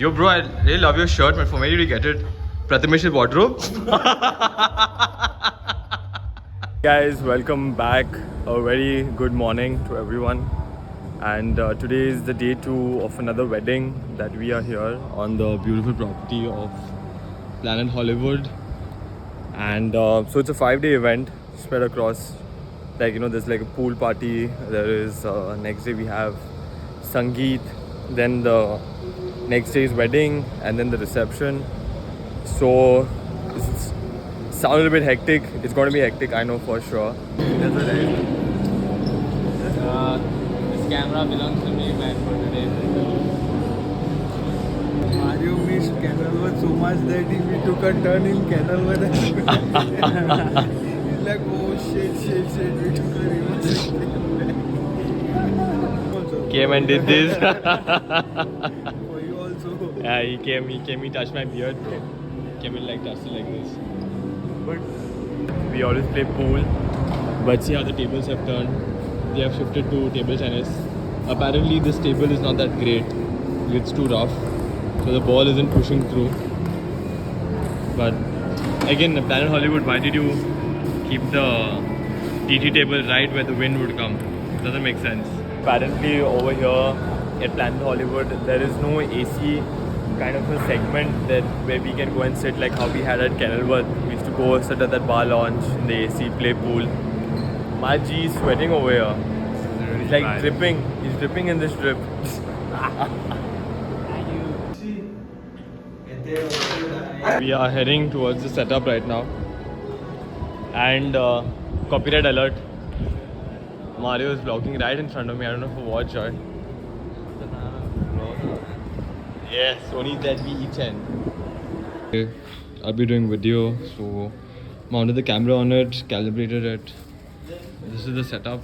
Yo, bro, I really love your shirt, man. From where did you get it? Prathimesh's wardrobe? Guys, welcome back. A very good morning to everyone. And today is the day 2 of another wedding that we are here on the beautiful property of Planet Hollywood. And so it's a 5-day event spread across, like, you know, there's like a pool party. There is next day we have Sangeet, then the next day is wedding, and then the reception. So it's sounds a bit hectic. It's going to be hectic, I know for sure. This camera belongs to me, man, for today. Mario missed Kenilworth so much that we took a turn in Kenilworth. He's like, oh shit, we took a reverse. Came and did this. For you also. Yeah, he came, he touched my beard, bro. Came and like touched it like this. But we always play pool. But see how the tables have turned. They have shifted to table tennis. Apparently this table is not that great. It's too rough. So the ball isn't pushing through. But again, Planet Hollywood, why did you keep the TT table right where the wind would come? Doesn't make sense. Apparently over here at Planet Hollywood, there is no AC kind of a segment that where we can go and sit like how we had at Kenilworth. We used to go sit at that bar lounge in the AC, play pool. My G is sweating over here. He's like dripping. He's dripping in this drip. We are heading towards the setup right now. And copyright alert. Mario is vlogging right in front of me. I don't know for what shot. Yes, only that we each end. Okay, I'll be doing video, so mounted the camera on it, calibrated it. This is the setup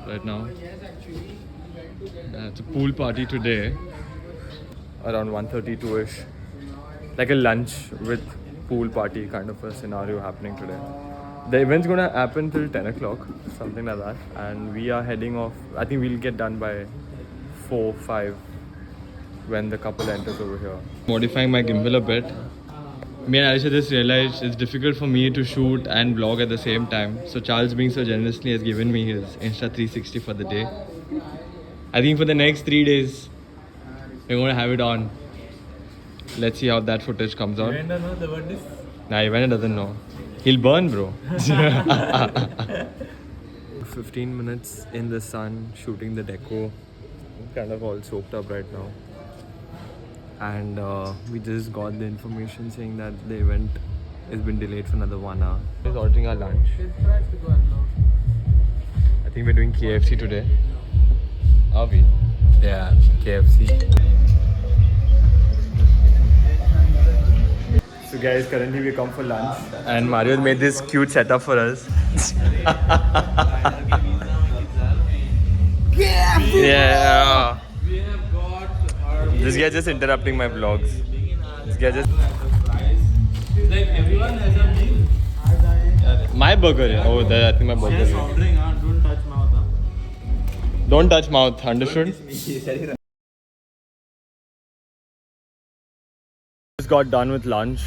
right now. It's a pool party today. Around 1:32ish. Like a lunch with pool party kind of a scenario happening today. The event's gonna happen till 10 o'clock, something like that. And we are heading off. I think we'll get done by 4, 5 when the couple enters over here. Modifying my gimbal a bit. Me and Alisha just realized it's difficult for me to shoot and vlog at the same time. So Charles, being so generously, has given me his Insta360 for the day. I think for the next 3 days, we're gonna have it on. Let's see how that footage comes out. Brenda knows about this? Nah, Evander doesn't know. He'll burn, bro. 15 minutes in the sun, shooting the deco. Kind of all soaked up right now. And we just got the information saying that the event has been delayed for another 1 hour. We're ordering our lunch. I think we're doing KFC today. Are we? Yeah, KFC. So guys, currently we come for lunch and Mario made this cute setup for us. Yeah. This guy just interrupting my vlogs. This guy just... Like everyone has a meal. My burger. Oh, I think my burger. Just ordering, don't touch mouth. Don't touch mouth, understood? Just got done with lunch.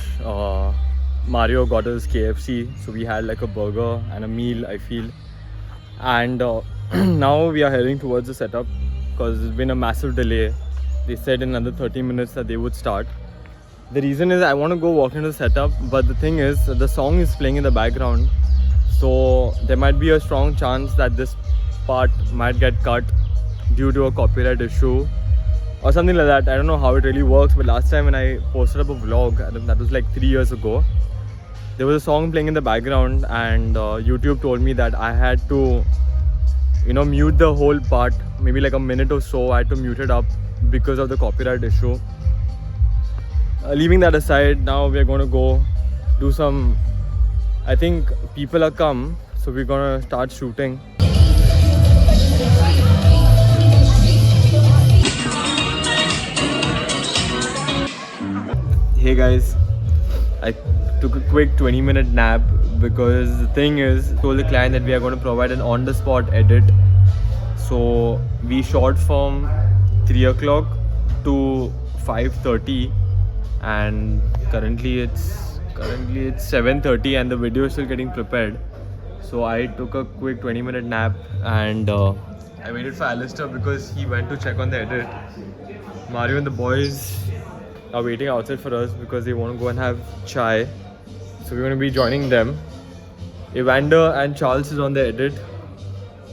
Mario got us KFC, so we had like a burger and a meal, I feel. And now we are heading towards the setup because there's been a massive delay. They said in another 30 minutes that they would start. The reason is I want to go walk into the setup, but the thing is the song is playing in the background, so there might be a strong chance that this part might get cut due to a copyright issue or something like that. I don't know how it really works, but last time when I posted up a vlog, that was like 3 years ago, there was a song playing in the background and YouTube told me that I had to, you know, mute the whole part, maybe like a minute or so. I had to mute it up because of the copyright issue. Leaving that aside, now we're going to go do some, I think people are come, so we're going to start shooting. Hey guys, I took a quick 20-minute nap because the thing is, I told the client that we are going to provide an on-the-spot edit. So we shot from 3 o'clock to 5:30 and currently it's 7:30 and the video is still getting prepared. So I took a quick 20-minute nap and I waited for Alistair because he went to check on the edit. Mario and the boys are waiting outside for us because they want to go and have chai. So we're going to be joining them. Evander and Charles is on the edit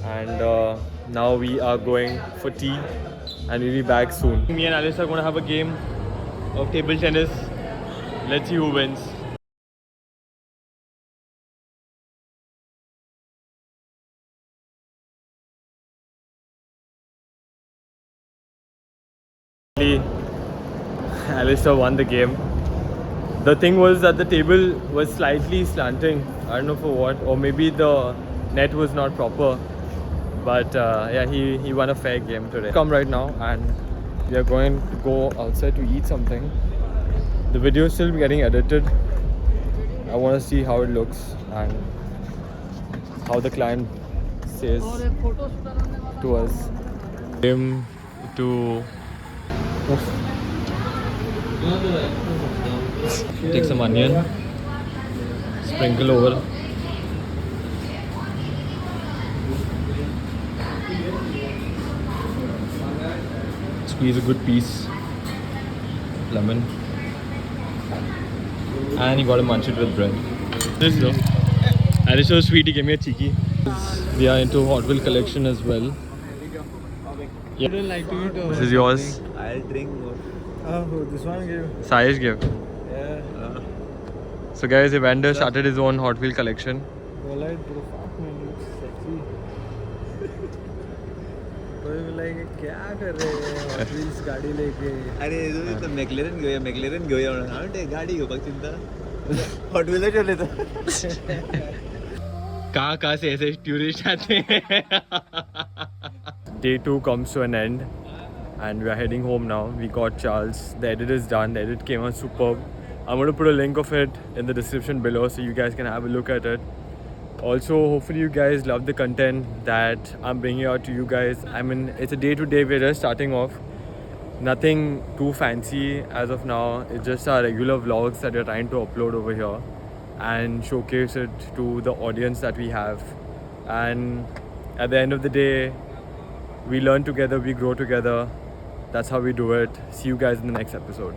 and now we are going for tea and we'll be back soon. Me and Alistair are going to have a game of table tennis. Let's see who wins. Alistair won the game. The thing was that the table was slightly slanting. I don't know for what, or maybe the net was not proper. But yeah, he won a fair game today. Come right now and we are going to go outside to eat something. The video is still getting edited. I want to see how it looks and how the client says to us. Came to take some onion, sprinkle over. Squeeze a good piece, lemon, and you gotta munch it with bread. This though, and it's so sweet. He gave me a cheeky. We are into Hot Wheels collection as well. Yeah. Don't like to eat. This is yours. I'll drink more. Oh, this one gave. Sayesh gave. Yeah. So guys, Evander started his own Hot Wheel collection. Polite bro, fuck man, looks sexy. कोई बोलेगा क्या कर रहे हो Hot Wheels गाड़ी लेके. अरे तो McLaren घेऊया म्हणून हा ते गाडी घेवपाक चिंता हॉट व्हीलर ठेवले तर कहाँ से ऐसे टूरिस्ट आते हैं. Day 2 comes to an end and we are heading home now. We got Charles. The edit is done. The edit came out superb. I'm going to put a link of it in the description below so you guys can have a look at it. Also, hopefully you guys love the content that I'm bringing out to you guys. I mean, it's a day-to-day. We're just starting off. Nothing too fancy as of now. It's just our regular vlogs that we're trying to upload over here and showcase it to the audience that we have. And at the end of the day, we learn together, we grow together. That's how we do it. See you guys in the next episode.